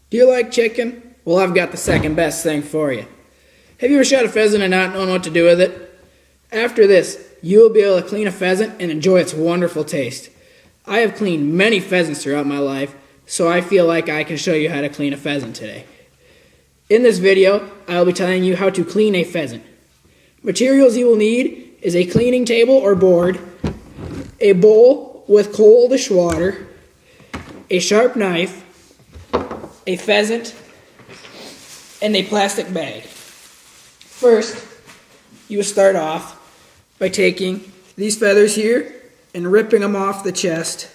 Do you like chicken? Well, I've got the second best thing for you. Have you ever shot a pheasant and not known what to do with it? After this, you will be able to clean a pheasant and enjoy its wonderful taste. I have cleaned many pheasants throughout my life, so I feel like I can show you how to clean a pheasant today. In this video, I will be telling you how to clean a pheasant. Materials you will need is a cleaning table or board, a bowl with coldish water, a sharp knife, a pheasant, and a plastic bag. First, you will start off by taking these feathers here and ripping them off the chest.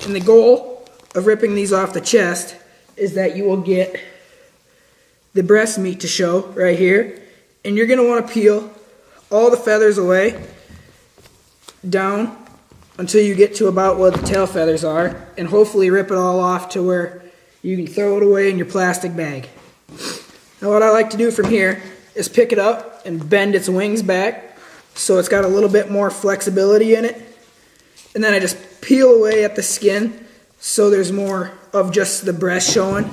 And the goal of ripping these off the chest is that you will get the breast meat to show right here. And you're going to want to peel all the feathers away down until you get to about where the tail feathers are, and hopefully rip it all off to where you can throw it away in your plastic bag. Now what I like to do from here is pick it up and bend its wings back so it's got a little bit more flexibility in it. And then I just peel away at the skin so there's more of just the breast showing.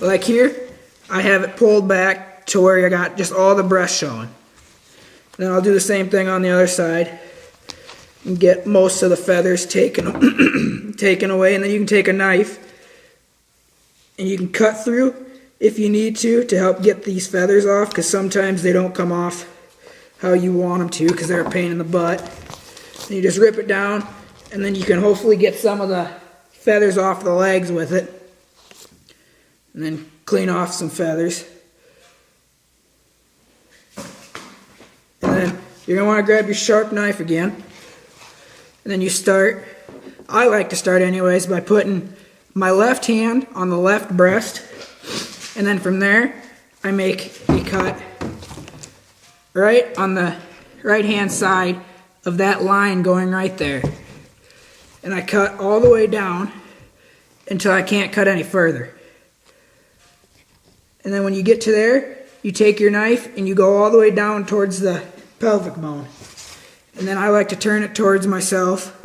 Like here, I have it pulled back to where I got just all the breast showing. Then I'll do the same thing on the other side and get most of the feathers taken away. And then you can take a knife and you can cut through if you need to help get these feathers off, because sometimes they don't come off how you want them to because they're a pain in the butt. And you just rip it down, and then you can hopefully get some of the feathers off the legs with it. And then clean off some feathers. And then you're going to want to grab your sharp knife again. And then you start, I like to start anyways, by putting my left hand on the left breast. And then from there, I make a cut right on the right hand side of that line going right there. And I cut all the way down until I can't cut any further. And then when you get to there, you take your knife and you go all the way down towards the pelvic bone. And then I like to turn it towards myself,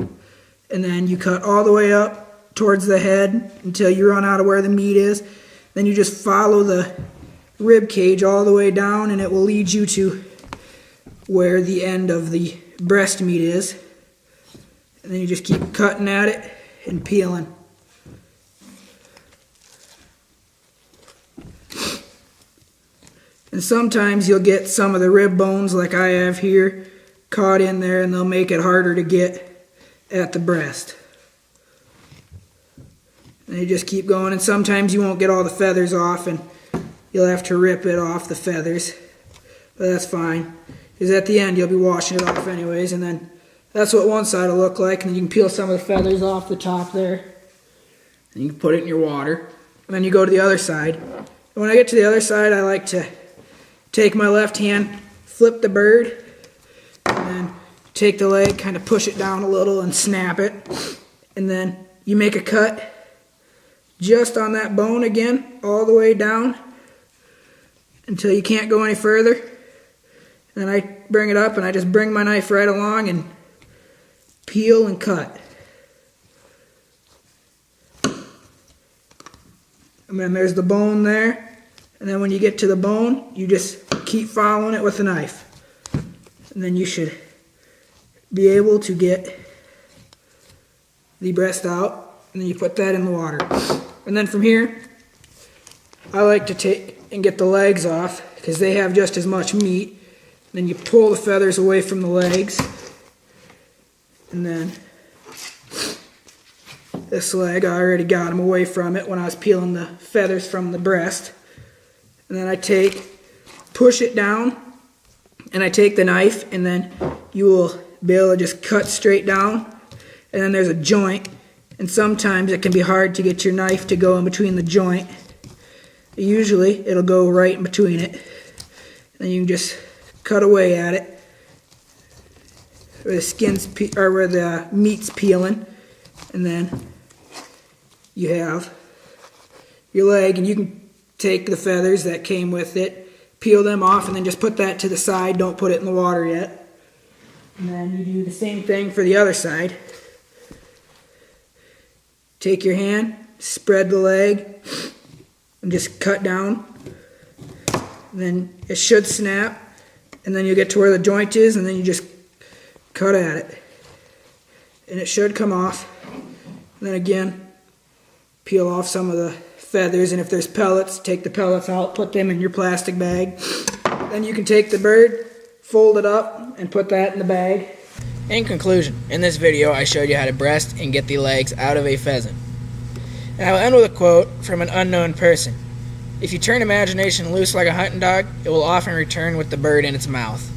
and then you cut all the way up towards the head until you run out of where the meat is. Then you just follow the rib cage all the way down, and it will lead you to where the end of the breast meat is. And then you just keep cutting at it and peeling. And sometimes you'll get some of the rib bones like I have here caught in there, and they'll make it harder to get at the breast. And you just keep going, and sometimes you won't get all the feathers off and you'll have to rip it off the feathers. But that's fine, because at the end you'll be washing it off anyways. And then that's what one side will look like, and then you can peel some of the feathers off the top there. And you can put it in your water. And then you go to the other side. And when I get to the other side, I like to take my left hand, flip the bird, and then take the leg, kind of push it down a little and snap it. And then you make a cut just on that bone again, all the way down until you can't go any further. And then I bring it up and I just bring my knife right along and peel and cut. And then there's the bone there. And then when you get to the bone, you just keep following it with a knife. And then you should be able to get the breast out. And then you put that in the water. And then from here, I like to take and get the legs off because they have just as much meat. Then you pull the feathers away from the legs. And then this leg, I already got them away from it when I was peeling the feathers from the breast. And then I push it down, and I take the knife, and then you will be able to just cut straight down. And then there's a joint, and sometimes it can be hard to get your knife to go in between the joint. Usually it'll go right in between it. And you can just cut away at it where the meat's peeling. And then you have your leg, and you can take the feathers that came with it, peel them off, and then just put that to the side. Don't put it in the water yet. And then you do the same thing for the other side. Take your hand, spread the leg and just cut down. And then it should snap, and then you get to where the joint is, and then you just cut at it. And it should come off. And then again, peel off some of the feathers, and if there's pellets, take the pellets out, put them in your plastic bag. Then you can take the bird, fold it up, and put that in the bag. In conclusion, in this video I showed you how to breast and get the legs out of a pheasant. And I will end with a quote from an unknown person. If you turn imagination loose like a hunting dog, it will often return with the bird in its mouth.